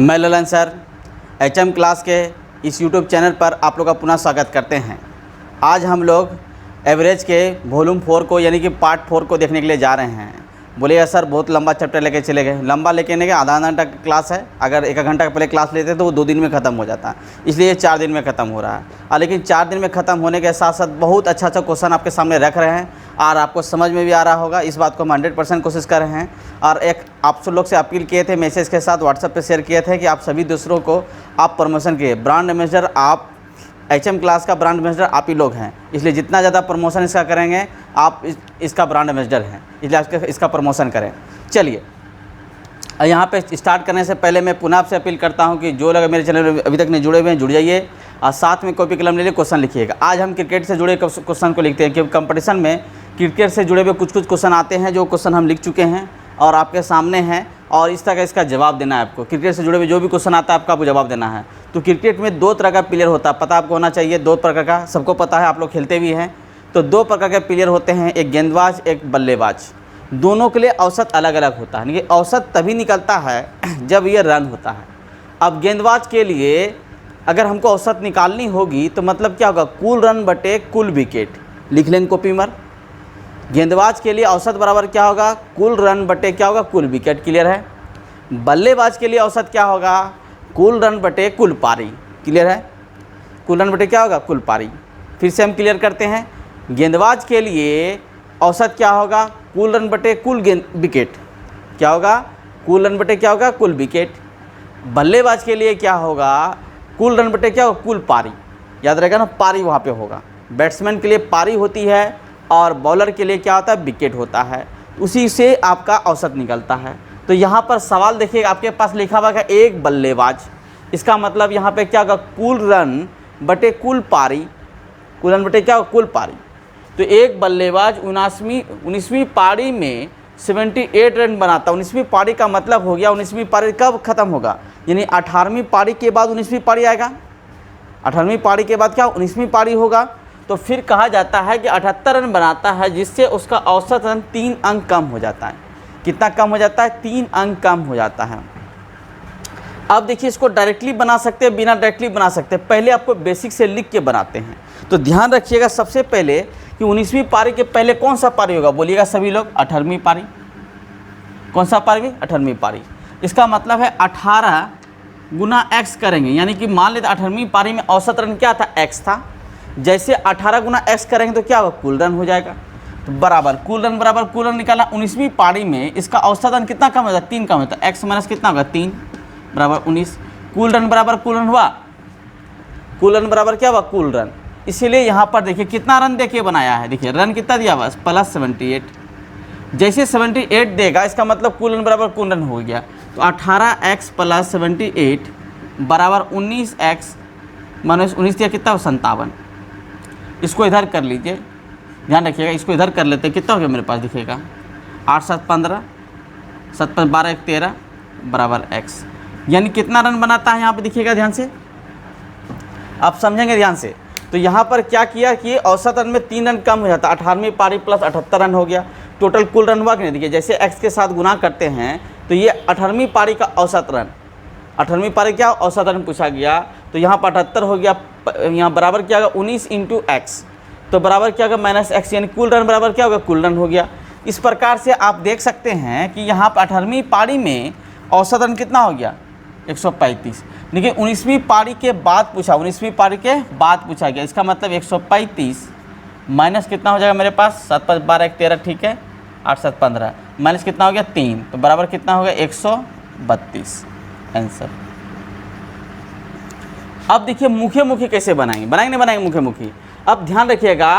मैं Lalan sir HM class के इस YouTube चैनल पर आप लोग का पुनः स्वागत करते हैं। आज हम लोग एवरेज के वॉल्यूम 4 को यानी कि पार्ट 4 को देखने के लिए जा रहे हैं। बोलिएगा सर बहुत लंबा चैप्टर लेके चले गए। लंबा लेके नहीं गए, आधा घंटा का क्लास है। अगर एक घंटा पहले क्लास लेते तो वो 2 दिन में ख़त्म हो जाता, इसलिए 4 दिन में ख़त्म हो रहा है। लेकिन 4 दिन में ख़त्म होने के साथ साथ बहुत अच्छा क्वेश्चन आपके सामने रख रहे हैं और आपको समझ में भी आ रहा होगा। इस बात को हम 100% कोशिश कर रहे हैं। और एक आप सब लोग से अपील किए थे, मैसेज के साथ व्हाट्सएप पे शेयर किए थे कि आप सभी दूसरों को आप प्रमोशन किए। ब्रांड एम्बेसडर आप HM क्लास का ब्रांड एम्बेसडर आप ही लोग हैं, इसलिए जितना ज़्यादा प्रमोशन इसका करेंगे आप इसका ब्रांड एम्बेसडर हैं, इसलिए इसका प्रमोशन करें। चलिए यहाँ पे स्टार्ट करने से पहले मैं पुनः आपसे अपील करता हूँ कि जो लोग मेरे चैनल में अभी तक नहीं जुड़े हुए हैं जुड़ जाइए और साथ में कॉपी कलम ले लिए क्वेश्चन लिखिएगा। आज हम क्रिकेट से जुड़े क्वेश्चन को लिखते हैं, क्योंकि कंपटीशन में क्रिकेट से जुड़े हुए कुछ क्वेश्चन आते हैं जो क्वेश्चन हम लिख चुके हैं और आपके सामने हैं, और इस तरह का इसका जवाब देना है आपको। क्रिकेट से जुड़े हुए जो भी क्वेश्चन आता है आपको जवाब देना है। तो क्रिकेट में 2 तरह का प्लेयर होता है, पता आपको होना चाहिए। 2 प्रकार का सबको पता है, आप लोग खेलते भी हैं। तो 2 प्रकार के प्लेयर होते हैं, एक गेंदबाज एक बल्लेबाज। दोनों के लिए औसत अलग अलग होता है। ये औसत तभी निकलता है जब ये रन होता है। अब गेंदबाज के लिए अगर हमको औसत निकालनी होगी तो मतलब क्या होगा, कुल रन बटे कुल विकेट। लिख लें कॉपी मर। गेंदबाज के लिए औसत बराबर क्या होगा, कुल रन बटे क्या होगा, कुल विकेट। क्लियर है। बल्लेबाज के लिए औसत क्या होगा, कुल रन बटे कुल पारी। क्लियर है। कुल रन बटे क्या होगा, कुल पारी। फिर से हम क्लियर करते हैं। गेंदबाज के लिए औसत क्या होगा, कुल रन बटे कुल विकेट। क्या होगा, कुल रन बटे क्या होगा, कुल विकेट। बल्लेबाज के लिए क्या होगा, कुल रन बटे क्या होगा, कुल पारी। याद रहेगा ना, पारी वहाँ पे होगा। बैट्समैन के लिए पारी होती है और बॉलर के लिए क्या होता है, विकेट होता है। उसी से आपका औसत निकलता है। तो यहाँ पर सवाल देखिए, आपके पास लिखा हुआ है एक बल्लेबाज। इसका मतलब यहाँ पे क्या होगा, कुल रन बटे कुल पारी। कुल रन बटे क्या होगा, कुल पारी। तो एक बल्लेबाज 19वीं पारी में 78 रन बनाता है। 19वीं पारी का मतलब हो गया, 19वीं पारी कब ख़त्म होगा, यानी 18वीं पारी के बाद 19वीं पारी आएगा। 18वीं पारी के बाद क्या 19वीं पारी होगा। तो फिर कहा जाता है कि 78 रन बनाता है, जिससे उसका औसत रन 3 अंक कम हो जाता है। कितना कम हो जाता है, 3 अंक कम हो जाता है। अब देखिए, इसको डायरेक्टली बना सकते हैं, बिना डायरेक्टली बना सकते हैं। पहले आपको बेसिक से लिख के बनाते हैं। तो ध्यान रखिएगा सबसे पहले कि 19वीं पारी के पहले कौन सा पारी होगा, बोलिएगा सभी लोग, 18वीं पारी। कौन सा पारी, 18वीं पारी। इसका मतलब है 18 गुना x करेंगे, यानी कि मान लेते 18वीं पारी में औसत रन क्या था, x था। जैसे 18 गुना x करेंगे तो क्या होगा, कुल रन हो जाएगा। तो बराबर कुल रन बराबर कुल रन निकाला। 19वीं पारी में इसका औसत रन कितना कम होता है, 3 कम होता है। x माइनस कितना होगा, 3 बराबर 19। कुल रन बराबर कुल रन हुआ। कुल रन बराबर क्या हुआ, कुल रन। इसीलिए यहाँ पर देखिए कितना रन देखिए बनाया है। देखिए रन कितना दिया हुआ, प्लस 78। जैसे 78 देगा, इसका मतलब कुल रन बराबर कुल रन हो गया। तो 18x प्लस 78 बराबर 19x माइनस 19 दिया कितना, 57। इसको इधर कर लीजिए, ध्यान रखिएगा। इसको इधर कर लेते हैं, कितना हो गया मेरे पास दिखेगा, 8 7 15 7 5 12 1 13 बराबर x। यानी कितना रन बनाता है यहाँ पे दिखिएगा, ध्यान से आप समझेंगे ध्यान से। तो यहाँ पर क्या किया कि औसत रन में 3 रन कम हो जाता है। 18वीं पारी प्लस 78 रन हो गया। टोटल कुल रन हुआ कि नहीं, देखिए जैसे x के साथ गुना करते हैं तो ये 18वीं पारी का औसत रन। 18वीं पारी क्या औसत रन पूछा गया, तो यहाँ पर 78 हो गया। यहाँ बराबर क्या होगा, 19 × x। तो बराबर क्या होगा, माइनस x, यानी कुल रन बराबर क्या होगा, कुल रन हो गया। इस प्रकार से आप देख सकते हैं कि यहाँ पर 18वीं पारी में औसत रन कितना हो गया, 135। देखिए 19वीं पारी के बाद पूछा, 19वीं पारी के बाद पूछा गया। इसका मतलब 135 माइनस कितना हो जाएगा मेरे पास, 7 5 12 1 13, ठीक है, 8 7 15 माइनस कितना हो गया, 3। तो बराबर कितना हो गया, 132 आंसर। अब देखिए मुखे मुखी कैसे बनाएंगे, बनाएंगे नहीं बनाएंगे मुखे मुखी। अब ध्यान रखिएगा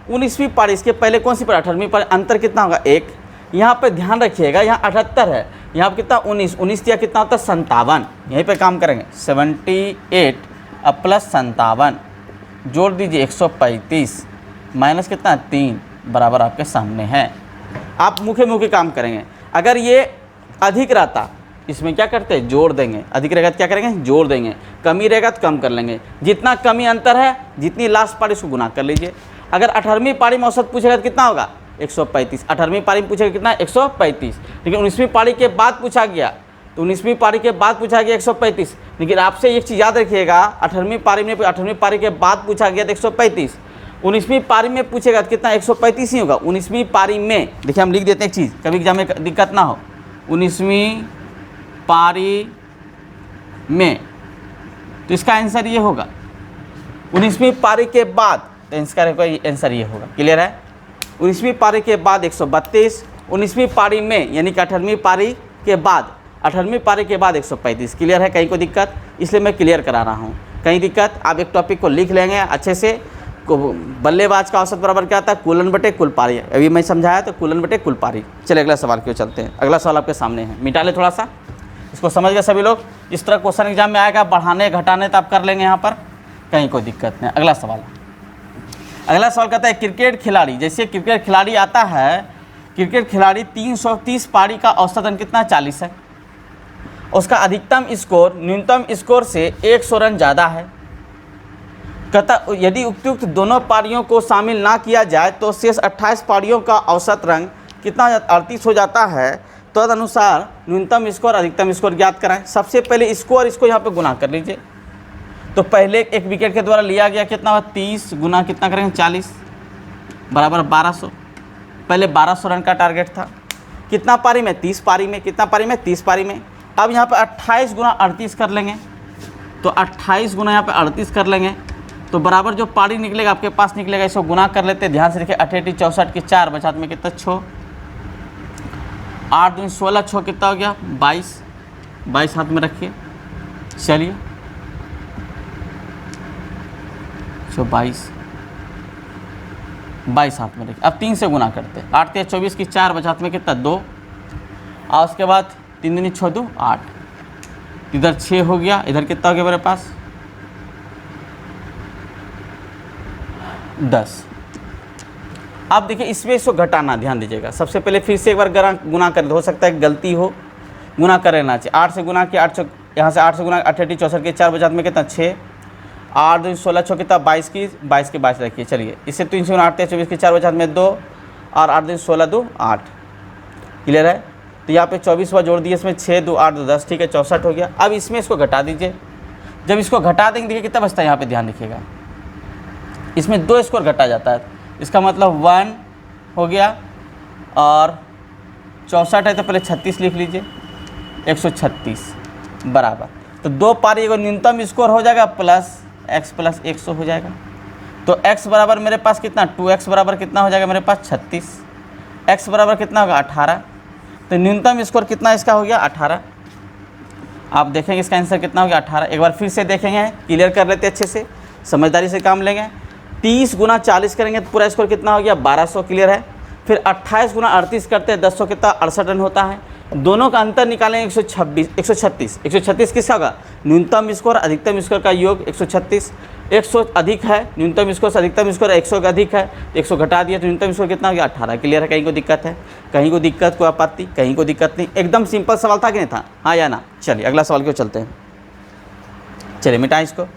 19वीं पारी, इसके पहले कौन सी पारी, 18वीं पारी, अंतर कितना होगा, 1। यहाँ पे ध्यान रखिएगा, यहाँ 78 है, यहाँ पर कितना 19 दिया, कितना होता है 57। यहीं पे काम करेंगे, 78 अब प्लस 57 जोड़ दीजिए 135 माइनस कितना 3 बराबर आपके सामने है। आप मुखे मुखे काम करेंगे। अगर ये अधिक रहता, इसमें क्या करते हैं, जोड़ देंगे। अधिक रहेगा तो क्या करेंगे, जोड़ देंगे। कमी रहेगा तो कम कर लेंगे। जितना कमी अंतर है, जितनी लास्ट पारी उसको गुना कर लीजिए। अगर 18वीं पारी में औसत पूछेगा तो कितना होगा, 135। 18वीं पारी में पूछेगा कितना, 135। लेकिन 19वीं पारी के बाद पूछा गया तो 19वीं पारी के बाद पूछा गया 135। लेकिन आपसे एक चीज़ याद रखिएगा, 18वीं पारी के बाद पूछा गया तो 135। 19वीं पारी में पूछेगा तो कितना 135 ही होगा। 19वीं पारी में देखिए हम लिख देते हैं एक चीज़, कभी एग्जाम में दिक्कत ना हो। 19वीं पारी में, तो इसका आंसर ये होगा। 19वीं पारी के बाद, तो इसका आंसर ये होगा। क्लियर है? 19वीं पारी के बाद 132, 19वीं पारी में यानी कि 18वीं पारी के बाद, 18वीं पारी के बाद 135। क्लियर है? कहीं को दिक्कत, इसलिए मैं क्लियर करा रहा हूँ। कहीं दिक्कत, आप एक टॉपिक को लिख लेंगे अच्छे से। बल्लेबाज का औसत बराबर क्या आता है? कुल रन बटे कुल पारी। अभी मैं समझाया तो कुल रन बटे कुल पारी। चलिए अगला सवाल क्यों चलते हैं। अगला सवाल आपके सामने है, मिटा ले थोड़ा सा, इसको समझ गए सभी लोग। इस तरह क्वेश्चन एग्जाम में आएगा, बढ़ाने घटाने तो आप कर लेंगे यहाँ पर, कहीं कोई दिक्कत नहीं। अगला सवाल कहता है क्रिकेट खिलाड़ी, जैसे क्रिकेट खिलाड़ी आता है, क्रिकेट खिलाड़ी 330 पारी का औसत रन कितना 40 है। उसका अधिकतम स्कोर न्यूनतम स्कोर से 100 रन ज़्यादा है। कहता यदि उपयुक्त दोनों पारियों को शामिल ना किया जाए तो शेष 28 पारियों का औसत रन कितना 38 हो जाता है। तो तदनुसार न्यूनतम स्कोर अधिकतम स्कोर ज्ञात कराएं। सबसे पहले स्कोर, इसको यहाँ पे गुना कर लीजिए। तो पहले एक विकेट के द्वारा लिया गया कितना हुआ 30 गुना कितना करेंगे 40 बराबर 1200। पहले 1200 रन का टारगेट था। कितना पारी में? 30 पारी में। कितना पारी में? 30 पारी में। अब यहाँ पे 28 गुना 38 कर लेंगे, तो 28 गुना यहाँ पे 38 कर लेंगे, तो बराबर जो पारी निकलेगा आपके पास निकलेगा, इसको गुना कर लेते हैं। ध्यान से देखिए 88 64 के 4 बचात में कितना 6, 8 दूनी 16, 6 कितना हो गया 22। 22 हाथ में रखिए, चलिए 22 हाथ में रखिए। अब 3 से गुना करते हैं। 8 3 24 की 4 बचात में कितना 2, और उसके बाद 3 दूनी 6 2 8, इधर 6 हो गया, इधर कितना हो गया मेरे पास 10। अब देखिए इसमें इसको घटाना, ध्यान दीजिएगा। सबसे पहले फिर से एक बार गुना कर, हो सकता है गलती हो, गुना कर लेना चाहिए। 8 से गुना किया, 8 यहाँ से 8 से गुना 88 64 के 4 बचात में कितना 6, 8 2 16 6 कितना 22 की 22 रखिए। चलिए इससे 3 से 8 24 के 4 बचात में 2, और 8 2 16 2 8। क्लियर है? तो यहाँ पे 24 जोड़ दिए, इसमें 6 2 8 2 10, ठीक है 64 हो गया। अब इसमें इसको घटा दीजिए। जब इसको घटा देंगे देखिए कितना बचता है, यहाँ पे ध्यान रखिएगा, इसमें 2 स्कोर घटा जाता है। इसका मतलब 1 हो गया, और 64 है तो पहले 36 लिख लीजिए, 136 बराबर। तो 2 पारी को न्यूनतम स्कोर हो जाएगा प्लस x प्लस 100 हो जाएगा। तो x बराबर मेरे पास कितना 2x बराबर कितना हो जाएगा मेरे पास 36, x बराबर कितना होगा 18। तो न्यूनतम स्कोर कितना इसका हो गया 18। आप देखेंगे इसका आंसर कितना हो गया 18। एक बार फिर से देखेंगे, क्लियर कर लेते अच्छे से, समझदारी से काम लेंगे। 30 गुना 40 करेंगे तो पूरा स्कोर कितना हो गया 1200। क्लियर है? फिर 28 गुना 38 करते हैं 10 कितना 68 रन होता है। दोनों का अंतर निकालेंगे 136 किसका होगा? न्यूनतम स्कोर अधिकतम स्कोर का योग 136। 100 अधिक है न्यूनतम स्कोर से, अधिकतम स्कोर 100 का अधिक है, 100 घटा दिया तो न्यूनतम स्कोर कितना हो गया 18। क्लियर है? कहीं को दिक्कत है? कहीं को दिक्कत, कोई आपत्ति? कहीं को दिक्कत नहीं, एकदम सिंपल सवाल था कि नहीं था? हाँ या ना? चलिए अगला सवाल क्यों चलते हैं। चलिए मिटाएं इसको।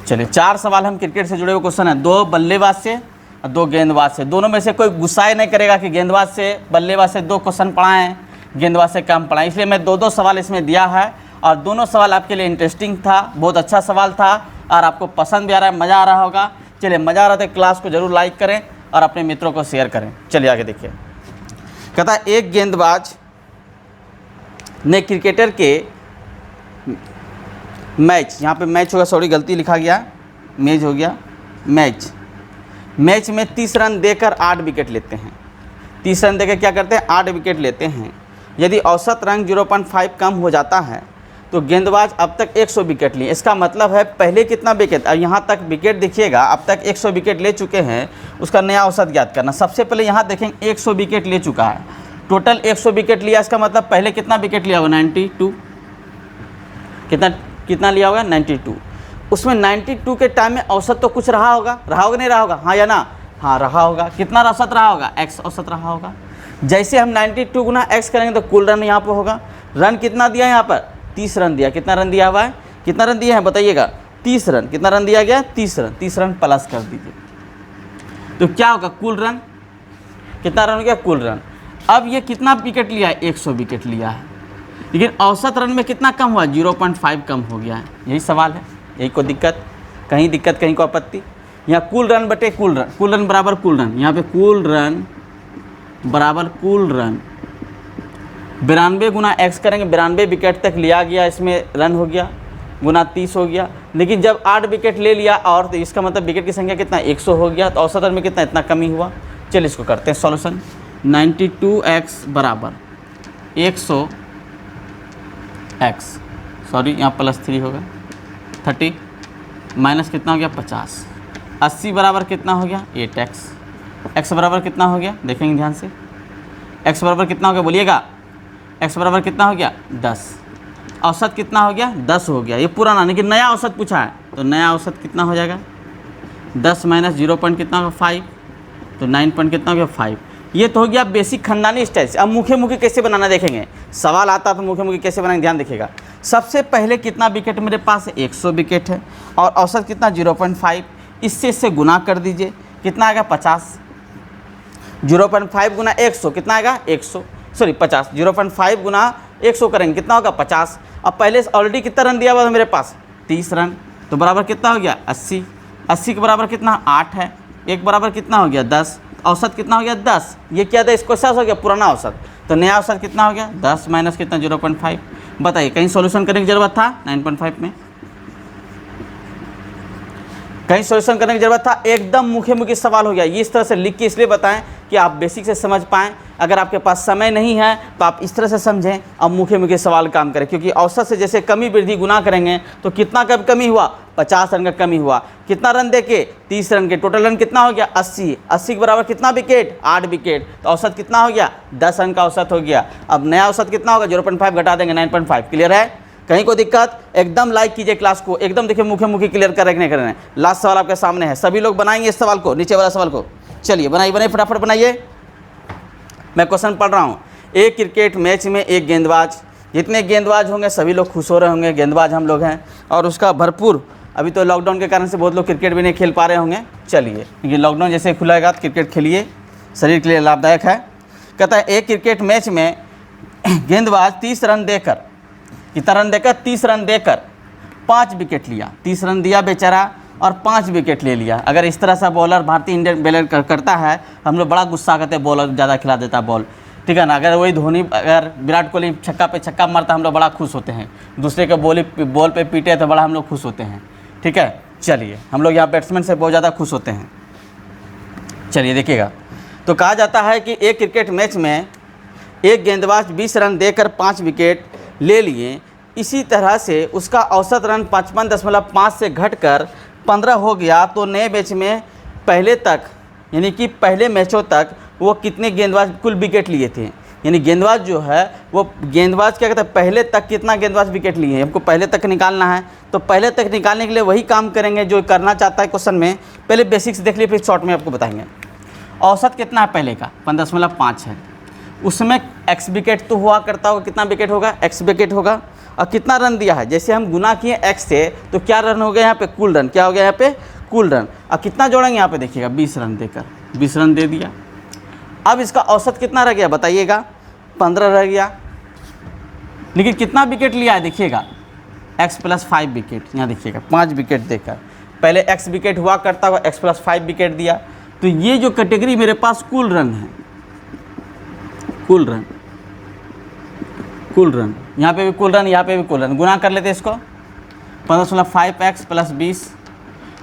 चलिए 4 सवाल हम क्रिकेट से जुड़े हुए क्वेश्चन है, 2 बल्लेबाज से और 2 गेंदबाज से। दोनों में से कोई गुस्साए नहीं करेगा कि गेंदबाज से बल्लेबाज से 2 क्वेश्चन पढ़ाएं, गेंदबाज से कम पढ़ाएं। इसलिए मैं 2 सवाल इसमें दिया है, और दोनों सवाल आपके लिए इंटरेस्टिंग था, बहुत अच्छा सवाल था, और आपको पसंद भी आ रहा है, मज़ा आ रहा होगा। चलिए मज़ा आ रहा था, क्लास को जरूर लाइक करें और अपने मित्रों को शेयर करें। चलिए आगे देखिए। कहता है एक गेंदबाज ने क्रिकेटर के मैच, यहाँ पे मैच होगा, सॉरी गलती लिखा गया, मैच हो गया, मैच में 30 रन देकर 8 विकेट लेते हैं। 30 रन देकर क्या करते हैं 8 विकेट लेते हैं। यदि औसत रन 0.5 कम हो जाता है तो गेंदबाज अब तक 100 विकेट लिए। इसका मतलब है पहले कितना विकेट, और यहाँ तक विकेट देखिएगा, अब तक 100 विकेट ले चुके हैं, उसका नया औसत ज्ञात करना। सबसे पहले यहाँ देखेंगे 100 विकेट ले चुका है, टोटल 100 विकेट लिया। इसका मतलब पहले कितना विकेट लिया होगा 92, कितना लिया होगा 92। उसमें 92 के टाइम में औसत तो कुछ रहा होगा नहीं रहा होगा? हाँ या ना? हाँ रहा होगा। कितना औसत रहा होगा? x औसत रहा होगा। जैसे हम 92 गुना x करेंगे तो कुल रन यहाँ पर होगा। रन कितना दिया यहाँ पर 30 रन दिया। कितना रन दिया हुआ है? कितना रन दिया है बताइएगा? 30 रन। कितना रन दिया गया? 30 रन। 30 रन प्लस कर दीजिए तो क्या होगा कुल रन। कितना रन हो गया? कुल रन। अब ये कितना विकेट लिया है? 100 विकेट लिया है। लेकिन औसत रन में कितना कम हुआ, 0.5 कम हो गया है। यही सवाल है, यही को दिक्कत, कहीं को आपत्ति। यहाँ कुल रन बटे कुल रन बराबर कुल रन, यहाँ पे कुल रन बराबर कुल रन 92 गुना x करेंगे, 92 विकेट तक लिया गया, इसमें रन हो गया, गुना 30 हो गया। लेकिन जब 8 विकेट ले लिया और, तो इसका मतलब विकेट की संख्या कितना 100 हो गया, तो औसत रन में कितना इतना कमी हुआ। चलिए इसको करते हैं सॉल्यूशन। 92x बराबर 100x, सॉरी यहाँ +3 होगा, 30 माइनस कितना हो गया 50, 80 बराबर कितना हो गया 8x, x बराबर कितना हो गया देखेंगे ध्यान से, x बराबर कितना हो गया बोलिएगा, x बराबर कितना हो गया 10, औसत कितना हो गया 10 हो गया। ये पुराना, लेकिन नया औसत पूछा है, तो नया औसत कितना हो जाएगा 10 माइनस 0 पॉइंट कितना होगा 5, तो 9 पॉइंट कितना हो गया 5। ये तो हो गया बेसिक खानदानी स्टाइल से। अब मुखे मुखी कैसे बनाना देखेंगे, सवाल आता तो मुखे मुखी कैसे बनाएंगे ध्यान देखिएगा। सबसे पहले कितना विकेट मेरे पास है 100 विकेट है और औसत कितना 0.5, इससे गुना कर दीजिए, कितना आएगा 50, 0.5 गुना 100 कितना आएगा 100, सॉरी 50, 0.5 गुना 100 करेंगे कितना होगा 50। अब पहले ऑलरेडी कितना रन दिया हुआ था मेरे पास 30 रन, तो बराबर कितना हो गया 80, 80 के बराबर कितना 8 है, एक बराबर कितना हो गया 10, औसत कितना हो गया 10। ये क्या था, इसको क्या हो गया पुराना औसत, तो नया औसत कितना हो गया 10 माइनस कितना 0.5। बताइए कहीं सॉल्यूशन करने की ज़रूरत था 9.5 में, कहीं सॉल्यूशन करने की ज़रूरत था, एकदम मुखे मुखी सवाल हो गया। ये इस तरह से लिख के इसलिए बताएं कि आप बेसिक से समझ पाएँ। अगर आपके पास समय नहीं है तो आप इस तरह से समझें, अब मुखे मुखे सवाल काम करें, क्योंकि औसत से जैसे कमी वृद्धि गुना करेंगे तो कितना कब कमी हुआ 50 रन का कमी हुआ, कितना रन देके 30 रन के, टोटल रन कितना हो गया 80, 80 के बराबर कितना विकेट 8 विकेट, तो औसत कितना हो गया 10 रन का औसत हो गया। अब नया औसत कितना होगा 0.5 घटा देंगे 9.5। क्लियर है, कहीं को दिक्कत, एकदम लाइक कीजिए क्लास को, एकदम देखिए मुखे मुखी क्लियर करने। लास्ट सवाल आपके सामने है, सभी लोग बनाएंगे इस सवाल को, नीचे वाला सवाल को। चलिए बनाइए फटाफट बनाइए। मैं क्वेश्चन पढ़ रहा हूँ। एक क्रिकेट मैच में एक गेंदबाज, जितने गेंदबाज होंगे सभी लोग खुश हो रहे होंगे, गेंदबाज हम लोग हैं, और उसका भरपूर, अभी तो लॉकडाउन के कारण से बहुत लोग क्रिकेट भी नहीं खेल पा रहे होंगे। चलिए ये लॉकडाउन जैसे खुलेगा तो क्रिकेट खेलिए, शरीर के लिए लाभदायक है। कहता है एक क्रिकेट मैच में गेंदबाज 30 रन देकर, कितना रन देकर 30 रन देकर 5 विकेट लिया, 30 रन दिया बेचारा और 5 विकेट ले लिया। अगर इस तरह से बॉलर भारतीय इंडियन बॉलर करता है, हम लोग बड़ा गुस्सा करते हैं, बॉलर ज़्यादा खिला देता है बॉल, ठीक है ना। अगर वही धोनी, अगर विराट कोहली छक्का पे छक्का मारता हम लोग बड़ा खुश होते हैं, दूसरे के बॉल पे पीटे तो बड़ा हम लोग खुश होते हैं, ठीक है। चलिए हम लोग यहाँ बैट्समैन से बहुत ज़्यादा खुश होते हैं। चलिए देखिएगा, तो कहा जाता है कि एक क्रिकेट मैच में एक गेंदबाज 20 रन देकर 5 विकेट ले लिए, इसी तरह से उसका औसत रन 55.5 से घटकर 15 हो गया, तो नए मैच में पहले तक, यानी कि पहले मैचों तक वो कितने गेंदबाज कुल विकेट लिए थे। यानी गेंदबाज जो है वो गेंदबाज क्या कहता है, पहले तक कितना गेंदबाज विकेट लिए हैं, हमको पहले तक निकालना है। तो पहले तक निकालने के लिए वही काम करेंगे जो करना चाहता है क्वेश्चन में। पहले बेसिक्स देख लिए, फिर शॉर्ट में आपको बताएंगे। औसत कितना है पहले का 15.5 है, उसमें एक्स विकेट तो हुआ करता होगा, कितना विकेट होगा एक्स विकेट होगा, और कितना रन दिया है, जैसे हम गुना किए एक्स से तो क्या रन हो गया यहाँ पे कुल रन, क्या हो गया यहाँ पे कुल रन। और कितना जोड़ेंगे यहाँ पे देखिएगा 20 रन देकर, 20 रन दे दिया। अब इसका औसत कितना रह गया बताइएगा 15 रह गया, लेकिन कितना विकेट लिया है देखिएगा x + 5 विकेट, यहाँ देखिएगा 5 विकेट देकर, पहले x विकेट हुआ करता हुआ x + 5 विकेट दिया। तो ये जो कैटेगरी मेरे पास कुल रन है, कुल रन, कुल रन, यहाँ पे भी कुल रन, यहाँ पे भी कुल रन, गुना कर लेते हैं इसको 15.5x + 20,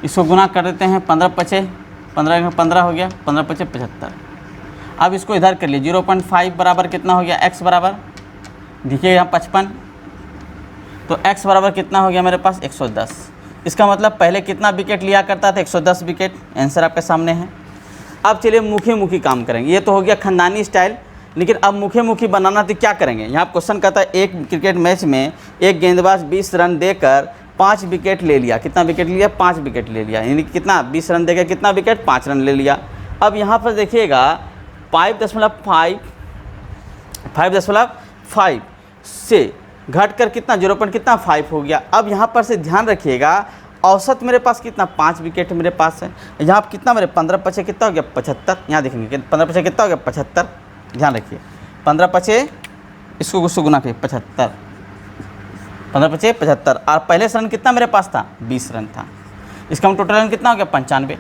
इसको गुना कर देते हैं 15 × 5 15 हो गया, 15 × 5 75। अब इसको इधर कर लिए 0.5 बराबर कितना हो गया x बराबर, देखिए यहाँ 55, तो x बराबर कितना हो गया मेरे पास 110। इसका मतलब पहले कितना विकेट लिया करता था 110 विकेट, आंसर आपके सामने है। अब चलिए मुखी मुखी काम करेंगे, ये तो हो गया खानदानी स्टाइल, लेकिन अब मुखे मुखी बनाना तो क्या करेंगे। यहाँ क्वेश्चन कहता है एक क्रिकेट मैच में एक गेंदबाज 20 रन देकर 5 विकेट ले लिया, कितना विकेट लिया 5 विकेट ले लिया, यानी कितना 20 रन देकर कितना विकेट 5 रन ले लिया। अब यहाँ पर देखिएगा 5.5 से घटकर कितना 0.5 हो गया। अब यहाँ पर से ध्यान रखिएगा औसत मेरे पास कितना 5 विकेट मेरे पास है, यहाँ पर कितना मेरे 15 × 5 कितना हो गया 75, यहाँ देखेंगे 15 × 5 कितना हो गया 75, ध्यान रखिए 15 × 5 इसको उसको गुना करिए 75, 15 × 5 = 75। और पहले से रन कितना मेरे पास था, 20 रन था। इसका हम टोटल रन कितना हो गया, 95।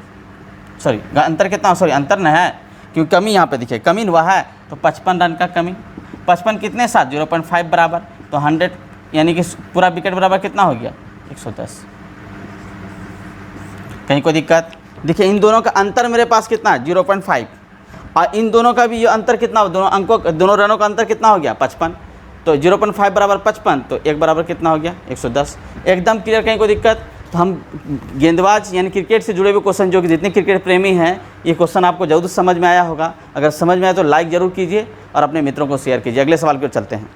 सॉरी अंतर कितना, सॉरी अंतर न है क्योंकि कमी यहाँ पे दिखे, कमी हुआ है तो 55 रन का कमी। 55 कितने साथ, 0.5 बराबर, तो 100 यानी कि पूरा विकेट बराबर कितना हो गया, 110। कहीं कोई दिक्कत? देखिए इन दोनों का अंतर मेरे पास कितना है, 0.5, और इन दोनों का भी ये अंतर कितना हो, दोनों रनों का अंतर कितना हो गया, 55। तो 0.5 बराबर 55, तो 1 बराबर कितना हो गया, 110। एकदम क्लियर, कहीं कोई दिक्कत? तो हम गेंदबाज यानी क्रिकेट से जुड़े हुए क्वेश्चन, जो कि जितने क्रिकेट प्रेमी हैं, ये क्वेश्चन आपको जरूर समझ में आया होगा। अगर समझ में आया तो लाइक ज़रूर कीजिए और अपने मित्रों को शेयर कीजिए। अगले सवाल की ओर चलते हैं।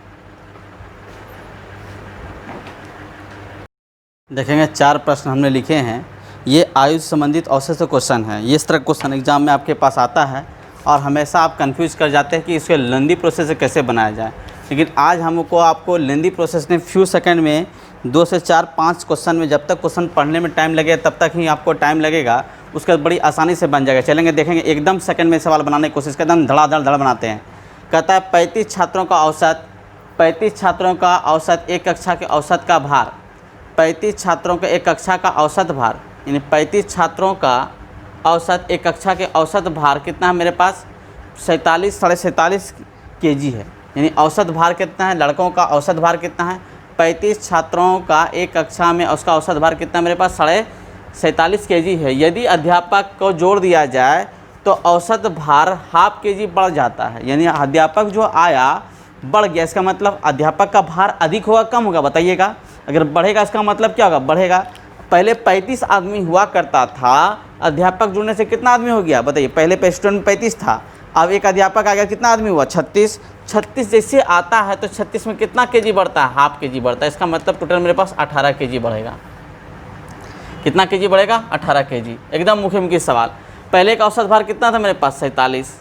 देखेंगे 4 प्रश्न हमने लिखे हैं। ये आयु संबंधित औसत से क्वेश्चन है। ये इस तरह क्वेश्चन एग्जाम में आपके पास आता है और हमेशा आप कंफ्यूज कर जाते हैं कि इसके लेंदी प्रोसेस से कैसे बनाया जाए। लेकिन आज हमको आपको लेंदी प्रोसेस में फ्यू सेकंड में 2 से 4 5 क्वेश्चन में, जब तक क्वेश्चन पढ़ने में टाइम लगे तब तक ही आपको टाइम लगेगा, उसके बाद बड़ी आसानी से बन जाएगा। चलेंगे देखेंगे, एकदम सेकंड में सवाल बनाने की कोशिश करते हैं, धड़ाधड़ बनाते हैं। कहता है 35 छात्रों का औसत, 35 छात्रों का औसत एक कक्षा के औसत का भार, 35 छात्रों के एक कक्षा का औसत भार, यानी 35 छात्रों का औसत एक कक्षा के औसत भार कितना है मेरे पास, 47 kg है। यानी औसत भार कितना है, लड़कों का औसत भार कितना है, 35 छात्रों का एक कक्षा में उसका औसत भार कितना मेरे पास, 47 kg है। यदि अध्यापक को जोड़ दिया जाए तो औसत भार ½ kg बढ़ जाता है। यानी अध्यापक जो आया बढ़ गया, इसका मतलब अध्यापक का भार अधिक होगा कम होगा, बताइएगा। अगर बढ़ेगा इसका मतलब क्या होगा, बढ़ेगा। पहले 35 आदमी हुआ करता था, अध्यापक जुड़ने से कितना आदमी हो गया बताइए, पहले स्टूडेंट 35 था, अब एक अध्यापक आ गया, कितना आदमी हुआ, 36। 36 जैसे आता है तो 36 में कितना kg बढ़ता है, ½ kg बढ़ता है। इसका मतलब टोटल मेरे पास 18 kg बढ़ेगा। कितना kg बढ़ेगा, 18 kg। एकदम मुख्य सवाल। पहले का औसत भार कितना था मेरे पास, 47,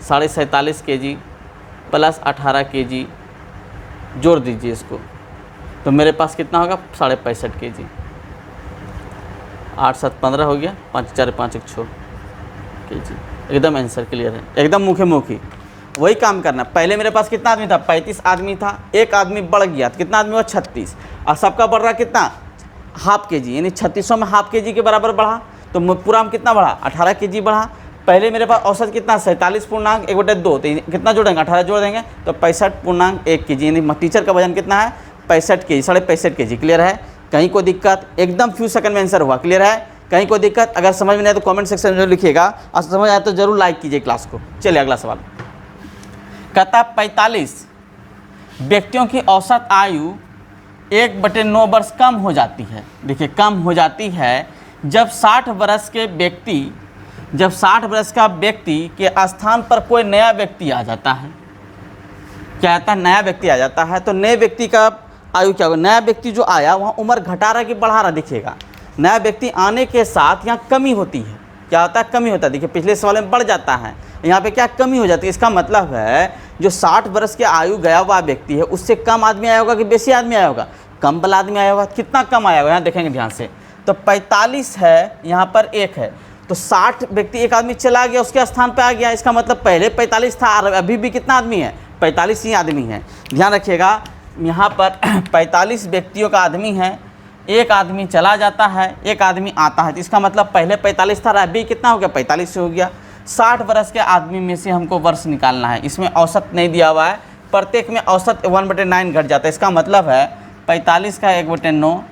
47.5 kg प्लस 18 kg, जोड़ दीजिए इसको तो मेरे पास कितना होगा, 65.5 kg। 8 7 15 हो गया, 5 4 5 1 6 kg। एकदम आंसर क्लियर है, एकदम मुखी। वही काम करना। पहले मेरे पास कितना आदमी था, 35 आदमी था, एक आदमी बढ़ गया, कितना आदमी हुआ, 36, और सबका बढ़ रहा कितना, ½ kg, यानी 3600 में ½ kg के बराबर बढ़ा, तो पूरा में कितना बढ़ा, 18 kg बढ़ा। पहले मेरे पास औसत कितना, 47.1/2, तो कितना जोड़ेंगे, 18 जोड़ देंगे तो 65.1 kg, यानी टीचर का वजन कितना है, 65 kg, 65.5 kg। क्लियर है? कहीं कोई दिक्कत? एकदम फ्यू सेकंड में आंसर हुआ। क्लियर है? कहीं कोई दिक्कत? अगर समझ में नहीं आए तो कमेंट सेक्शन में जरूर लिखिएगा, और समझ आए तो जरूर लाइक कीजिए क्लास को। चलिए अगला सवाल। कहता 45 व्यक्तियों की औसत आयु 1/9 वर्ष कम हो जाती है। देखिए कम हो जाती है जब 60 वर्ष के व्यक्ति, जब 60 वर्ष का व्यक्ति के स्थान पर कोई नया व्यक्ति आ जाता है। क्या आता है, नया व्यक्ति आ जाता है, तो नए व्यक्ति का आयु क्या होगा, नया व्यक्ति जो आया वहाँ उम्र घटा रहा कि बढ़ा रहा, दिखेगा। नया व्यक्ति आने के साथ यहाँ कमी होती है। क्या होता है, कमी होता है। देखिए पिछले सवाल में बढ़ जाता है, यहाँ पे क्या, कमी हो जाती है। इसका मतलब है जो 60 वर्ष के आयु गया हुआ व्यक्ति है उससे कम आदमी आया होगा कि बेसी आदमी आया होगा, कम वाला आदमी आया होगा। कितना कम आया होगा, यहाँ देखेंगे ध्यान से। तो 45 है, यहाँ पर 1 है, तो 60 व्यक्ति, एक आदमी चला गया उसके स्थान पर आ गया। इसका मतलब पहले 45 था और अभी भी कितना आदमी है, 45 ही आदमी है। ध्यान रखिएगा, यहाँ पर 45 व्यक्तियों का आदमी है, एक आदमी चला जाता है, एक आदमी आता है, तो इसका मतलब पहले 45 था, अभी कितना हो गया, 45 से हो गया। 60 वर्ष के आदमी में से हमको वर्ष निकालना है। इसमें औसत नहीं दिया हुआ है, प्रत्येक में औसत 1/9 घट जाता है। इसका मतलब है 45 का 1/9,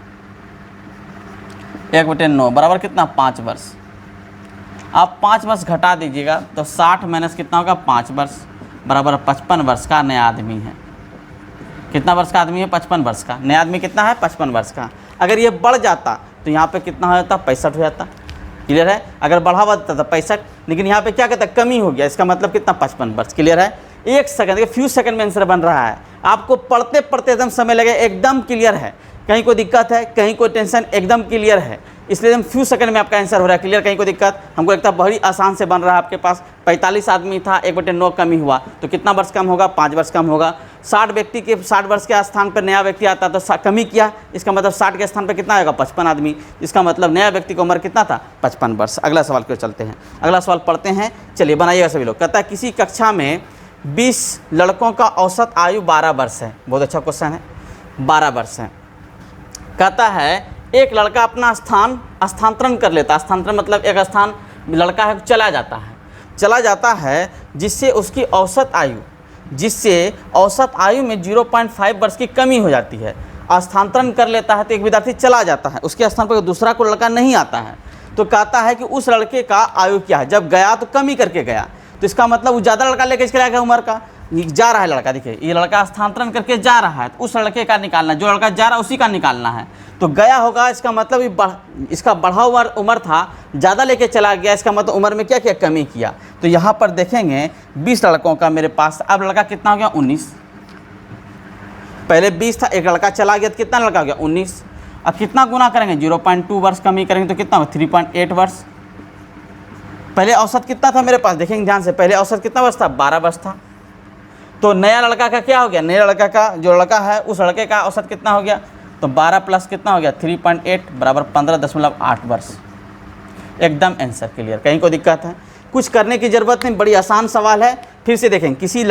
1/9 बराबर कितना, 5 वर्ष। आप 5 वर्ष घटा दीजिएगा तो 60 माइनस कितना होगा, 5 वर्ष, बराबर 55 वर्ष का नया आदमी है। कितना वर्ष का आदमी है, 55 वर्ष का। नया आदमी कितना है, 55 वर्ष का। अगर ये बढ़ जाता तो यहाँ पे कितना हो जाता, 65 हो जाता। क्लियर है? अगर बढ़ावा देता था 65, लेकिन यहाँ पे क्या कहता है, कमी हो गया। इसका मतलब कितना, 55 वर्ष। क्लियर है? एक सेकंड, फ्यू सेकंड में आंसर बन रहा है। आपको पढ़ते पढ़ते एकदम समय लगे, एकदम क्लियर है। कहीं कोई दिक्कत है, कहीं कोई टेंशन, एकदम क्लियर है। इसलिए एकदम फ्यू सेकंड में आपका आंसर हो रहा है। क्लियर? कहीं कोई दिक्कत? हमको लगता है बहुत आसान से बन रहा है। आपके पास 45 आदमी था, 1/9 कमी हुआ तो कितना वर्ष कम होगा, 5 वर्ष कम होगा। 60 व्यक्ति के 60 वर्ष के स्थान पर नया व्यक्ति आता तो कमी किया, इसका मतलब 60 के स्थान पर कितना आएगा, 55 आदमी। इसका मतलब नया व्यक्ति की उम्र कितना था, 55 वर्ष। अगला सवाल क्यों चलते हैं, अगला सवाल पढ़ते हैं। चलिए बनाइएगा सभी लोग। कहता है किसी कक्षा में 20 लड़कों का औसत आयु 12 वर्ष है। बहुत अच्छा क्वेश्चन है, 12 वर्ष है। कहता है एक लड़का अपना स्थान स्थानांतरण कर लेता है। स्थानांतरण मतलब एक स्थान लड़का है चला जाता है जिससे उसकी औसत आयु में 0.5 वर्ष की कमी हो जाती है। स्थानांतरण कर लेता है तो एक विद्यार्थी चला जाता है, उसके स्थान पर दूसरा कोई लड़का नहीं आता है, तो कहता है कि उस लड़के का आयु क्या है। जब गया तो कमी करके गया, तो इसका मतलब वो ज़्यादा लड़का लेके चला गया उम्र का, जा रहा है लड़का। देखिए ये लड़का स्थानांतरण करके जा रहा है, तो उस लड़के का निकालना, जो लड़का जा रहा है उसी का निकालना है। तो गया होगा, इसका मतलब इसका बढ़ा हुआ उम्र था, ज़्यादा लेके चला गया, इसका मतलब उम्र में क्या किया, कमी किया। तो यहाँ पर देखेंगे 20 लड़कों का मेरे पास, अब लड़का कितना हो गया, 19। पहले 20 था, एक लड़का चला गया तो कितना लड़का हो गया, 19। अब कितना गुना करेंगे, 0.2 वर्ष कमी करेंगे तो कितना होगा, 3.8 वर्ष। पहले औसत कितना था मेरे पास, देखेंगे ध्यान से, पहले औसत कितना वर्ष था, 12 वर्ष था। तो नया लड़का का क्या हो गया, नया लड़का का जो लड़का है उस लड़के का औसत कितना हो गया, तो 12 प्लस कितना हो गया, 3.8 बराबर 15.8 वर्ष। एकदम आंसर क्लियर, कहीं को दिक्कत है, कुछ करने की ज़रूरत नहीं, बड़ी आसान सवाल है। फिर से देखें, किसी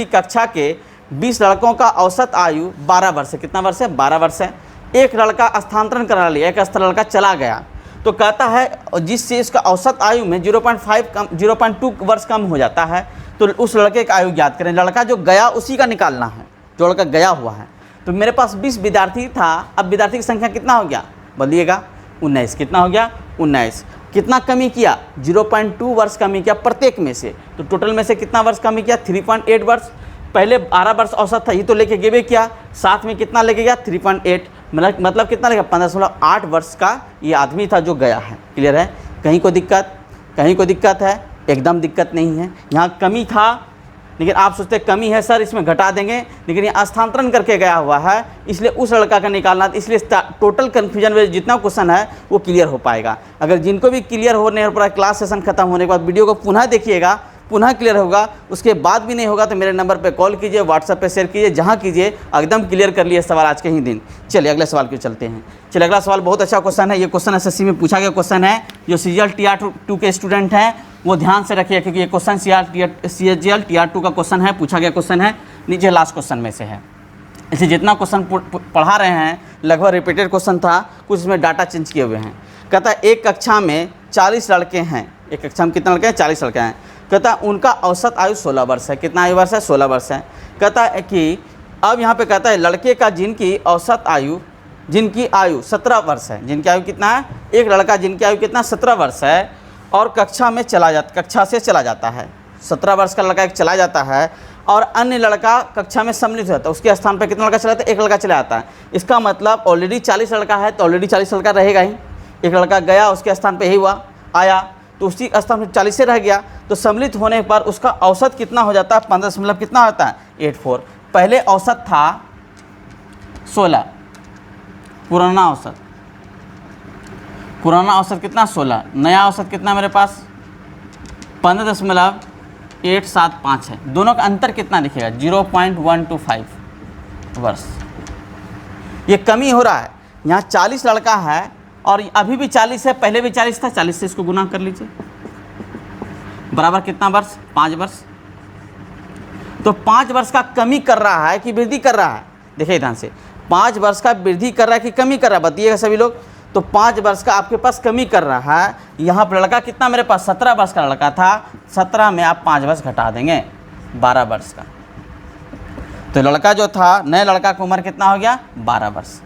कक्षा के 20 लड़कों का औसत आयु 12 वर्ष है। कितना वर्ष है, 12 वर्ष है। एक लड़का स्थानांतरण करा लिया, एक लड़का चला गया, तो कहता है जिससे इसका औसत आयु में 0.2 वर्ष कम हो जाता है, तो उस लड़के का आयु ज्ञात करें। लड़का जो गया उसी का निकालना है, जो लड़का गया हुआ है। तो मेरे पास 20 विद्यार्थी था, अब विद्यार्थी की संख्या कितना हो गया, बोलिएगा 19। कितना हो गया, 19। कितना कमी किया, 0.2 वर्ष कमी किया प्रत्येक में से। तो टोटल में से कितना वर्ष कमी किया, 3.8 वर्ष। पहले 12 वर्ष औसत था, ये तो लेके गिवे किया, साथ में कितना लेके गया, 3.8, मतलब कितना लेगा, 15.8 वर्ष का ये आदमी था जो गया है। क्लियर है, कहीं को दिक्कत है, एकदम दिक्कत नहीं है। यहाँ कमी था, लेकिन आप सोचते कमी है सर इसमें घटा देंगे, लेकिन ये स्थानांतरण करके गया हुआ है, इसलिए उस लड़का का निकालना, इसलिए टोटल कन्फ्यूजन में जितना क्वेश्चन है वो क्लियर हो पाएगा। अगर जिनको भी क्लियर होने हो पाएगा, क्लास सेशन खत्म होने के बाद वीडियो को पुनः देखिएगा, पुनः क्लियर होगा। उसके बाद भी नहीं होगा तो मेरे नंबर पे कॉल कीजिए, व्हाट्सएप पे शेयर कीजिए, जहाँ कीजिए एकदम क्लियर कर लिए सवाल आज के ही दिन। चलिए अगले सवाल की चलते हैं। चलिए अगला सवाल बहुत अच्छा क्वेश्चन है, ये क्वेश्चन एसएससी में पूछा गया क्वेश्चन है। जो CGL TR2 के स्टूडेंट हैं वो ध्यान से रखिए, क्योंकि ये क्वेश्चन CGL TR2 का क्वेश्चन है, पूछा गया क्वेश्चन है, नीचे लास्ट क्वेश्चन में से है। इसलिए जितना क्वेश्चन पढ़ा रहे हैं लगभग रिपीटेड क्वेश्चन था, कुछ इसमें डाटा चेंज किए हुए हैं। कहता है एक कक्षा में 40 लड़के हैं, एक कक्षा में कितने लड़के हैं, 40 लड़के हैं। कहता है उनका औसत आयु 16 वर्ष है। कितना आयु वर्ष है, 16 वर्ष है। कहता है कि अब यहाँ पे कहता है लड़के का जिनकी आयु 17 वर्ष है, जिनकी आयु कितना है, एक लड़का जिनकी आयु कितना 17 वर्ष है और कक्षा से चला जाता है। 17 वर्ष का लड़का एक चला जाता है और अन्य लड़का कक्षा में सम्मिलित होता है, उसके स्थान पर कितना लड़का चला जाता है, एक लड़का चला जाता है। इसका मतलब ऑलरेडी 40 लड़का है तो ऑलरेडी 40 लड़का रहेगा ही, एक लड़का गया उसके स्थान पर यही हुआ आया, तो उसी स्थान पर 40 से रह गया, तो सम्मिलित होने पर उसका औसत कितना हो जाता है, 15 कितना होता है, 84। पहले औसत था 16, पुराना औसत कितना 16, नया औसत कितना मेरे पास 15.875 है। दोनों का अंतर कितना दिखेगा, 0.125 वर्ष। ये कमी हो रहा है, यहाँ 40 लड़का है और अभी भी 40 है, पहले भी 40 था, 40 से इसको गुना कर लीजिए, बराबर कितना वर्ष, 5 वर्ष। तो 5 वर्ष का कमी कर रहा है कि वृद्धि कर रहा है, देखिए ध्यान से, 5 वर्ष का वृद्धि कर रहा है कि कमी कर रहा है, बताइएगा सभी लोग। तो 5 वर्ष का आपके पास कमी कर रहा है। यहाँ पर लड़का कितना मेरे पास 17 वर्ष का लड़का था, 17 में आप 5 वर्ष घटा देंगे, 12 वर्ष का। तो लड़का जो था, नए लड़का की उम्र कितना हो गया, 12 वर्ष।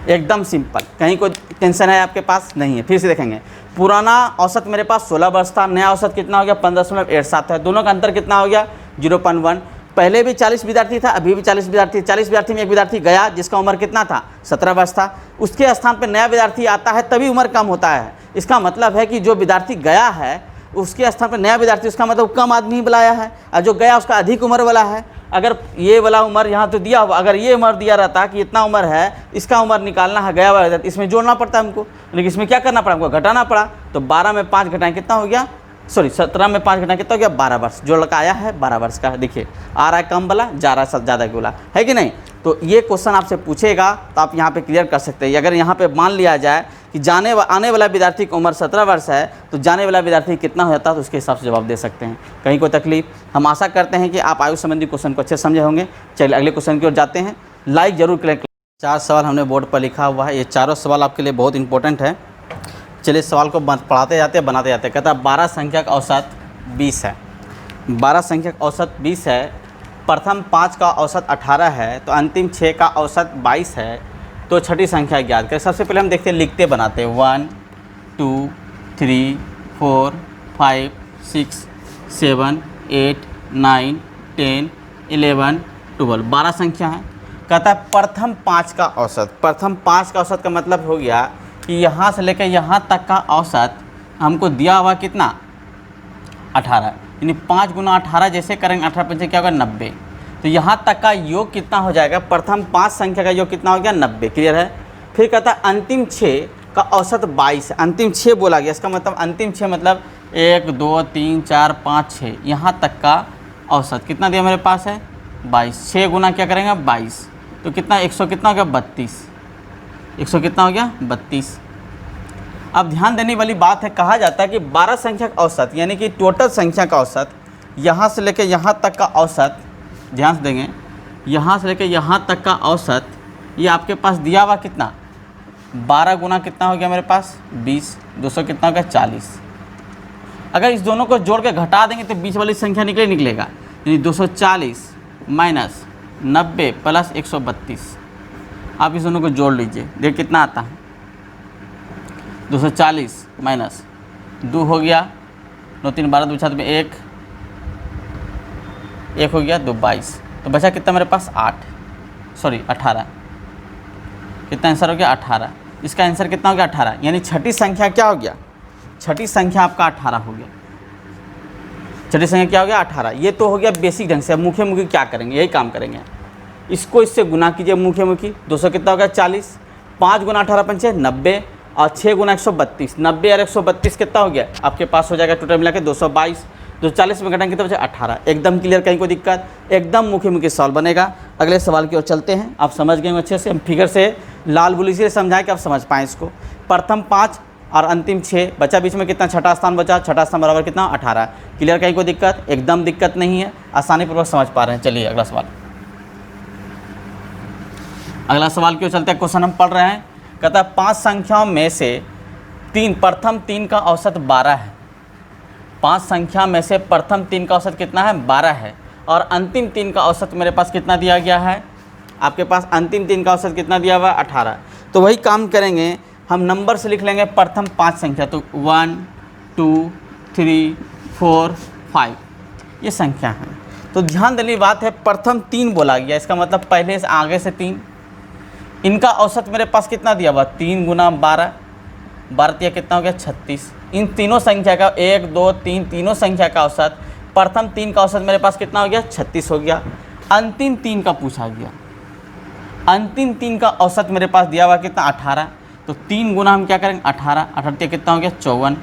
एकदम सिंपल, कहीं कोई टेंशन है आपके पास नहीं है। फिर से देखेंगे, पुराना औसत मेरे पास 16 वर्ष था, नया औसत कितना हो गया, 15.87 है। दोनों का अंतर कितना हो गया, 0.1। पहले भी 40 विद्यार्थी था, अभी भी 40 विद्यार्थी। 40 विद्यार्थी में एक विद्यार्थी गया जिसका उम्र कितना था, 17 वर्ष था, उसके स्थान पर नया विद्यार्थी आता है तभी उम्र कम होता है। इसका मतलब है कि जो विद्यार्थी गया है उसके स्थान पर नया विद्यार्थी, उसका मतलब कम आदमी बुलाया है, और जो गया उसका अधिक उम्र वाला है। अगर ये वाला उम्र यहाँ तो दिया हुआ, अगर ये उम्र दिया रहता कि इतना उम्र है, इसका उम्र निकालना है गया वाला, इसमें जोड़ना पड़ता है हमको, लेकिन इसमें क्या करना पड़ा हमको, घटाना पड़ा। तो 12 में 5 घटाएं कितना हो गया, 17 में 5 घटाएं कितना हो गया, 12 वर्ष। जो लड़का आया है 12 वर्ष का, देखिए आ रहा है कम वाला, जा रहा है ज़्यादा वाला, है कि नहीं। तो ये क्वेश्चन आपसे पूछेगा तो आप यहाँ पे क्लियर कर सकते हैं। अगर यहाँ पे मान लिया जाए कि आने वाला विद्यार्थी की उम्र 17 वर्ष है तो जाने वाला विद्यार्थी कितना हो जाता है, तो उसके हिसाब से जवाब दे सकते हैं। कहीं कोई तकलीफ? हम आशा करते हैं कि आप आयु संबंधी क्वेश्चन को अच्छे समझे होंगे। चलिए अगले क्वेश्चन की ओर जाते हैं। लाइक जरूर करें। 4 सवाल हमने बोर्ड पर लिखा हुआ है, ये चारों सवाल आपके लिए बहुत इंपॉर्टेंट है। चलिए सवाल को पढ़ाते जाते हैं, बनाते जाते हैं। कहता है 12 संख्या का औसत 20 है। 12 संख्या का औसत 20 है, प्रथम 5 का औसत 18 है, तो अंतिम 6 का औसत 22 है, तो छठी संख्या ज्ञात करें। सबसे पहले हम देखते हैं, लिखते बनाते हैं। 1 2 3 4 5 6 7 8 9 10 11 12 12 संख्या है। कहता है प्रथम 5 का औसत। प्रथम 5 का औसत का मतलब हो गया कि यहाँ से लेकर यहाँ तक का औसत हमको दिया हुआ कितना, 18, यानी 5 गुना 18 जैसे करेंगे 18 पंचे क्या होगा 90, तो यहाँ तक का योग कितना हो जाएगा, प्रथम 5 संख्या का योग कितना हो गया 90। क्लियर है। फिर कहता है अंतिम 6 का औसत 22, अंतिम 6 बोला गया, इसका मतलब अंतिम 6 मतलब 1 2 3 4 5 6 यहाँ तक का औसत कितना दिया मेरे पास है 22। 6 गुना क्या करेंगे 22, तो कितना 100 कितना हो गया 32, 100 कितना हो गया 32। अब ध्यान देने वाली बात है, कहा जाता है कि 12 संख्या का औसत यानी कि टोटल संख्या का औसत, यहाँ से लेकर यहाँ तक का औसत, ध्यान से देंगे, यहाँ से लेकर यहाँ तक का औसत ये आपके पास दिया हुआ कितना 12 गुना कितना हो गया मेरे पास 20, 200 कितना हो गया 40। अगर इस दोनों को जोड़ के घटा देंगे तो बीच वाली संख्या निकलेगा, यानी 240 माइनस 90 प्लस 132। आप इस दोनों को जोड़ लीजिए, देखिए कितना आता है, 240 माइनस 2 हो गया, 9 3 12 2 6 में 1 हो गया 2 22, तो बचा कितना मेरे पास 18। कितना आंसर हो गया 18। इसका आंसर कितना हो गया 18, यानी छठी संख्या क्या हो गया, छठी संख्या आपका 18 हो गया। छठी संख्या क्या हो गया 18। ये तो हो गया बेसिक ढंग से। अब मुख्य मुखी क्या करेंगे, यही काम करेंगे, इसको इससे गुना कीजिए मुख्य मुखी। 200 कितना हो गया 40, 5 गुना 18 पंचे 90 और 6 गुना 132, 90 और 132 कितना हो गया आपके पास हो जाएगा टोटल मिला के 222। 240 में घटाएंगे कितना बचा 18। एकदम क्लियर, कहीं कोई दिक्कत, एकदम मुख्य मुखी सवाल बनेगा। अगले सवाल की ओर चलते हैं। आप समझ गए अच्छे से, हम फिगर से लाल बुली से समझाएं कि आप समझ पाएँ इसको। प्रथम 5 और अंतिम 6 बचा, बीच में कितना छठा स्थान बचा, छठा स्थान बराबर कितना 18। क्लियर, कहीं कोई दिक्कत, एकदम दिक्कत नहीं है, आसानी पूर्वक समझ पा रहे हैं। चलिए अगला सवाल। अगला सवाल की ओर चलते हैं। क्वेश्चन हम पढ़ रहे हैं। कहता है 5 संख्याओं में से प्रथम 3 का औसत 12 है। 5 संख्या में से प्रथम 3 का औसत कितना है 12 है, और अंतिम 3 का औसत मेरे पास कितना दिया गया है, आपके पास अंतिम 3 का औसत कितना दिया हुआ है 18। तो वही काम करेंगे, हम नंबर से लिख लेंगे प्रथम 5 संख्या, तो 1 2 3 4 5 ये संख्या है। तो ध्यान देने की बात है, प्रथम 3 बोला गया, इसका मतलब पहले से आगे से 3। इनका औसत मेरे पास कितना दिया हुआ 3 गुना 12, 12 कितना हो गया 36। इन तीनों संख्या का 1 2 3 तीनों संख्या का औसत, प्रथम 3 का औसत मेरे पास कितना हो गया 36 हो गया। अंतिम 3 का पूछा गया, अंतिम 3 का औसत मेरे पास दिया हुआ कितना 18, तो 3 गुना हम क्या करेंगे 18, 18 कितना हो गया 54।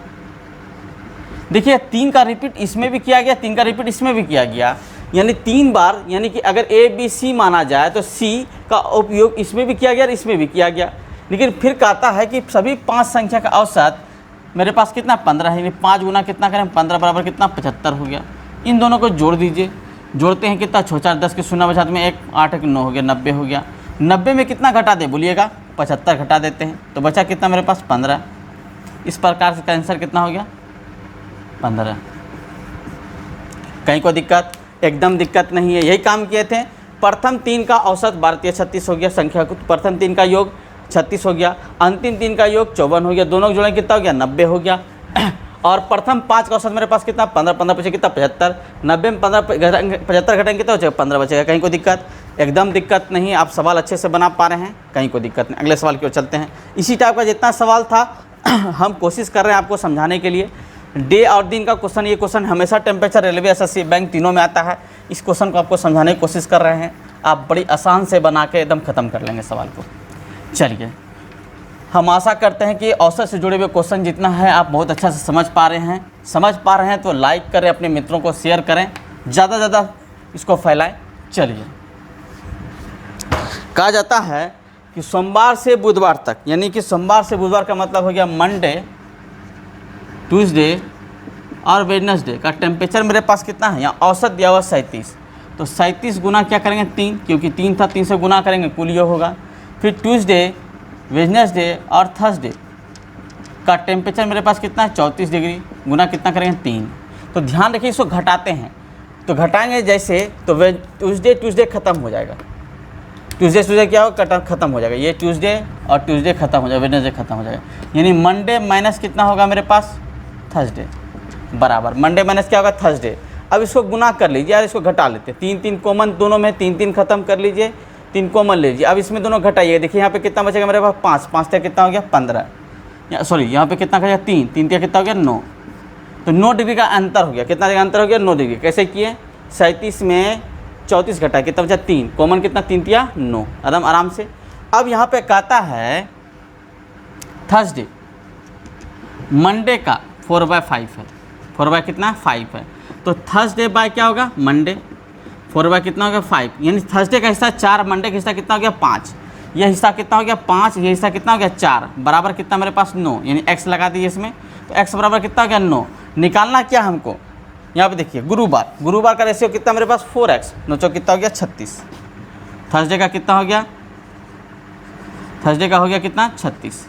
देखिए 3 का रिपीट इसमें भी किया गया, 3 का रिपीट इसमें भी किया गया, यानी 3 बार, यानी कि अगर ए बी सी माना जाए तो सी का उपयोग इसमें भी किया गया और इसमें भी किया गया। लेकिन फिर कहता है कि सभी 5 संख्या का औसत मेरे पास कितना 15 है, यानी 5 गुना कितना करें 15 बराबर कितना 75 हो गया। इन दोनों को जोड़ दीजिए, जोड़ते हैं कितना 6 4 10 के 0 बचा में 1 8 1 9 हो गया 90 हो गया। 90 में कितना घटा दे बोलिएगा 75 घटा देते हैं, तो बचा कितना मेरे पास 15। इस प्रकार से आंसर कितना हो गया 15। कहीं कोई दिक्कत, एकदम दिक्कत नहीं है, यही काम किए थे। प्रथम 3 का औसत 12 36 हो गया, संख्या को प्रथम 3 का योग 36 हो गया, अंतिम 3 का योग 54 हो गया, दोनों को जोड़ें कितना हो गया 90 हो गया। और प्रथम 5 का औसत मेरे पास कितना 15, 15 बचे कितना 75, 90 में 75 घटेंगे कितना बचेगा 15 बचेगा। कहीं कोई दिक्कत, एकदम दिक्कत नहीं, आप सवाल अच्छे से बना पा रहे हैं, कहीं कोई दिक्कत नहीं। अगले सवाल की ओर चलते हैं। इसी टाइप का जितना सवाल था हम कोशिश कर रहे हैं आपको समझाने के लिए। डे और दिन का क्वेश्चन, ये क्वेश्चन हमेशा टेम्परेचर, रेलवे, एसएससी, बैंक तीनों में आता है। इस क्वेश्चन को आपको समझाने की कोशिश कर रहे हैं, आप बड़ी आसान से बना के एकदम ख़त्म कर लेंगे सवाल को। चलिए, हम आशा करते हैं कि औसत से जुड़े हुए क्वेश्चन जितना है आप बहुत अच्छा से समझ पा रहे हैं। तो लाइक करें, अपने मित्रों को शेयर करें, ज़्यादा से ज़्यादा इसको फैलाएं। चलिए, कहा जाता है कि सोमवार से बुधवार तक, यानी कि सोमवार से बुधवार का मतलब हो गया मंडे, ट्यूसडे और वेडनेसडे का टेम्परेचर मेरे पास कितना है, यहाँ औसत दिया हुआ 37, तो 37 गुना क्या करेंगे 3, क्योंकि 3 था, 3 से गुना करेंगे कुल ये होगा। फिर ट्यूसडे, वेडनेसडे और थर्सडे का टेम्परेचर मेरे पास कितना है 34 डिग्री, गुना कितना करेंगे 3। तो ध्यान रखिए इसको घटाते हैं, तो घटाएंगे जैसे तो ट्यूसडे खत्म हो जाएगा, ट्यूसडे क्या होगा खत्म हो जाएगा, ये ट्यूसडे और ट्यूसडे खत्म हो जाएगा, वेडनेसडे खत्म हो जाएगा, यानी मंडे माइनस कितना होगा मेरे पास थर्सडे बराबर मंडे माइनस क्या होगा थर्सडे। अब इसको गुना कर लीजिए यार, इसको घटा लेते हैं, 3 कॉमन दोनों में, 3 खत्म कर लीजिए, 3 कॉमन लीजिए। अब इसमें दोनों घटाइए, देखिए यहाँ पे कितना बचेगा मेरे पास 5 से कितना हो गया 15, सॉरी यहाँ पे कितना करेगा 3 कितना हो गया 9, तो 9 डिग्री का अंतर हो गया, कितना डिग्री का अंतर हो गया 9 डिग्री। कैसे किए, 37 में 34 घटाए कितना बचा 3, कॉमन कितना 3 या 9, एकदम आराम से। अब यहाँ पे कहता है थर्सडे, मंडे का 4/5 है, 4 कितना 5 है, तो थर्सडे बाय क्या होगा मंडे, 4 कितना हो गया 5, यानी थर्सडे का हिस्सा 4, मंडे का हिस्सा कितना हो गया 5, यह हिस्सा कितना हो गया 5, यह हिस्सा कितना हो गया 4, बराबर कितना मेरे पास 9, यानी x लगा दीजिए इसमें, तो x बराबर कितना हो गया 9। निकालना क्या हमको, यहाँ पे देखिए गुरुवार का रेशियो कितना मेरे पास 4x, 9 कितना हो गया 36, थर्सडे का कितना हो गया, थर्सडे का हो गया कितना 36।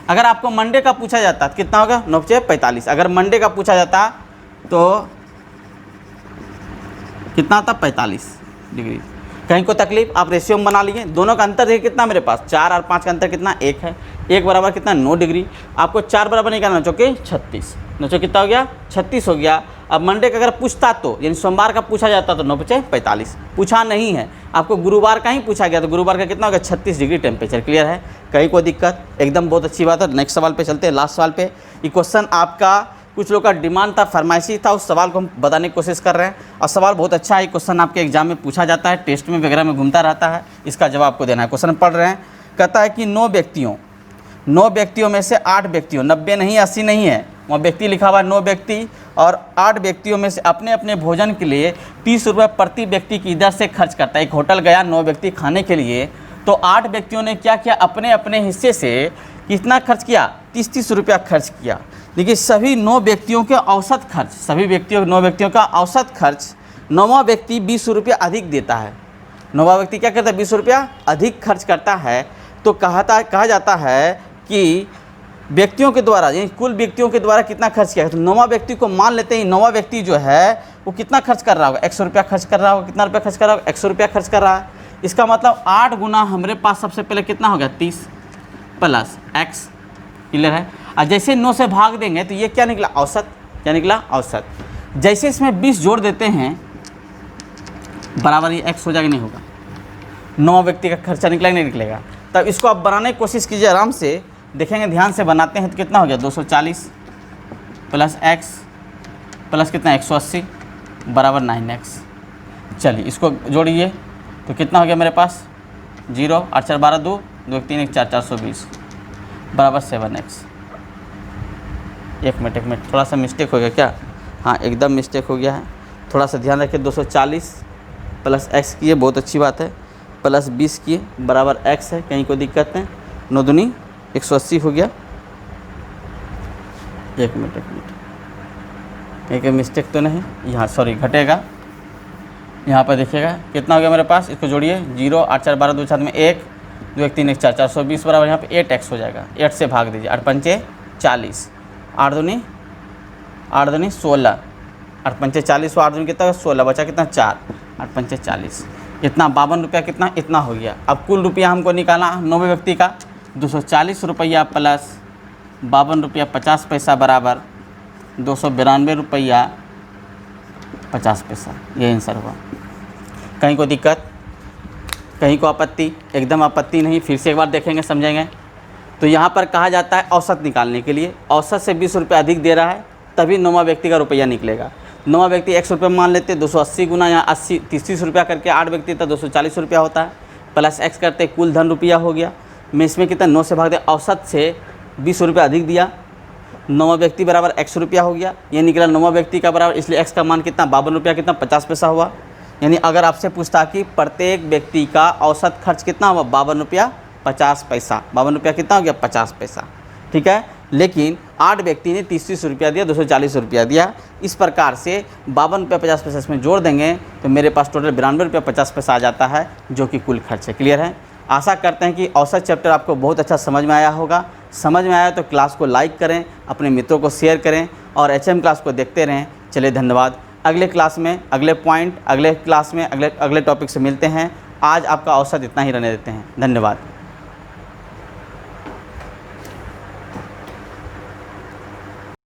अगर आपको मंडे का पूछा जाता तो कितना होगा 9 × 45, अगर मंडे का पूछा जाता तो कितना आता 45 डिग्री। कहीं को तकलीफ, आप रेशियो में बना लिए, दोनों का अंतर देखिए कितना मेरे पास 4 और 5 का अंतर कितना 1 है, 1 बराबर कितना 9 डिग्री। आपको 4 बराबर निकालना चौके 36, 9 कितना हो गया 36 हो गया। अब मंडे का अगर पूछता तो यानी सोमवार का पूछा जाता तो 9 × 45, पूछा नहीं है, आपको गुरुवार का ही पूछा गया तो गुरुवार का कितना हो गया 36 डिग्री टेम्परेचर। क्लियर है, कहीं कोई दिक्कत, एकदम बहुत अच्छी बात है। नेक्स्ट सवाल पे चलते हैं, लास्ट सवाल पे। ये क्वेश्चन आपका कुछ लोग का डिमांड था, फरमाइशी था, उस सवाल को हम बताने की कोशिश कर रहे हैं और सवाल बहुत अच्छा है। क्वेश्चन आपके एग्जाम में पूछा जाता है, टेस्ट में वगैरह में घूमता रहता है, इसका जवाब आपको देना है। क्वेश्चन पढ़ रहे हैं, कहता है कि 9 व्यक्तियों में से 8 व्यक्तियों, 90 नहीं 80 नहीं है, वहाँ व्यक्ति लिखा हुआ है 9 व्यक्ति, और 8 व्यक्तियों में से अपने अपने भोजन के लिए 30 रुपये प्रति व्यक्ति की दर से खर्च करता है। एक होटल गया 9 व्यक्ति खाने के लिए, तो 8 व्यक्तियों ने क्या किया, अपने अपने हिस्से से कितना खर्च किया 30 रुपया खर्च किया। देखिए सभी 9 व्यक्तियों के औसत खर्च, 9 व्यक्तियों का औसत खर्च 9वां व्यक्ति 20 रुपया अधिक देता है। 9वां व्यक्ति क्या करता है 20 रुपया अधिक खर्च करता है। तो कहा जाता है कि व्यक्तियों के द्वारा, यानी कुल व्यक्तियों के द्वारा कितना खर्च किया है। तो 9वां व्यक्ति को मान लेते हैं, 9वां व्यक्ति जो है वो कितना खर्च कर रहा होगा 100 रुपया खर्च कर रहा होगा। कितना रुपया खर्च कर रहा होगा 100 रुपया खर्च कर रहा है। इसका मतलब 8 गुना हमारे पास सबसे पहले कितना हो गया 30 प्लस x। क्लियर है। और जैसे 9 से भाग देंगे तो ये क्या निकला औसत, क्या निकला औसत। जैसे इसमें 20 जोड़ देते हैं बराबर ये x हो जाएगा, नहीं होगा, 9 व्यक्ति का खर्चा निकलेगा नहीं निकलेगा। तब इसको आप बनाने की कोशिश कीजिए, आराम से देखेंगे, ध्यान से बनाते हैं तो कितना हो गया 240 प्लस x प्लस कितना 180 बराबर 9x। चलिए इसको जोड़िए तो कितना हो गया मेरे पास 0 8 4 12 2 2 1 3 1 4 420 बराबर 7x। एक मिनट थोड़ा सा मिस्टेक हो गया क्या, हाँ एकदम मिस्टेक हो गया है, थोड़ा सा ध्यान रखिए। 240 प्लस x किए, बहुत अच्छी बात है, प्लस 20 किए बराबर x है, कहीं कोई दिक्कत नहीं। 9 दूनी 180 हो गया। एक मिनट एक मिस्टेक तो नहीं, यहाँ सॉरी घटेगा, यहाँ पर देखिएगा कितना हो गया मेरे पास, इसको जोड़िए 0 8 4 12 2 7 में 1 2 1 3 1 4 420 बराबर यहाँ पे 8x हो जाएगा। 8 से भाग दीजिए, 8 पंचे 40, 8 दूनी 16, 8 पंचे 40 8 दूनी कितना 16, बचा कितना 4, 8 पंचे 40, इतना 52 रुपया कितना इतना हो गया। अब कुल रुपया हमको निकालना 9वें व्यक्ति का, 240 रुपया प्लस 52 रुपया 50 पैसा बराबर 292 रुपया 50 पैसा, ये आंसर हुआ। कहीं को दिक्कत, कहीं को आपत्ति, एकदम आपत्ति नहीं, फिर से एक बार देखेंगे समझेंगे। तो यहाँ पर कहा जाता है औसत निकालने के लिए, औसत से 20 रुपये अधिक दे रहा है तभी 9वां व्यक्ति का रुपया निकलेगा। 9वां व्यक्ति 100 रुपये मान लेते, 280 गुना यहाँ 80 30 रुपया करके 8 व्यक्ति था 240 रुपया होता है, प्लस x करते कुल धन रुपया हो गया। मैं इसमें कितना 9 से भाग दे, औसत से 20 रुपया अधिक दिया, 9वां व्यक्ति बराबर 100 रुपया हो गया, ये निकला 9वां व्यक्ति का बराबर, इसलिए x का मान कितना 52 रुपया कितना 50 पैसा हुआ। यानी अगर आपसे पूछता कि प्रत्येक व्यक्ति का औसत खर्च कितना हुआ 52 रुपया 50 पैसा। 52 रुपया कितना हो गया? 50 पैसा। ठीक है, लेकिन 8 व्यक्ति ने 30 रुपया दिया, 240 रुपया दिया। इस प्रकार से 52 रुपया 50 पैसा इसमें जोड़ देंगे तो मेरे पास टोटल 92 रुपया 50 पैसा आ जाता है, जो कि कुल खर्च है। क्लियर है? आशा करते हैं कि औसत चैप्टर आपको बहुत अच्छा समझ में आया होगा। समझ में आया तो क्लास को लाइक करें, अपने मित्रों को शेयर करें और HM क्लास को देखते रहें। चलिए धन्यवाद। अगले क्लास में अगले पॉइंट, अगले क्लास में अगले टॉपिक से मिलते हैं। आज आपका औसत इतना ही रहने देते हैं। धन्यवाद।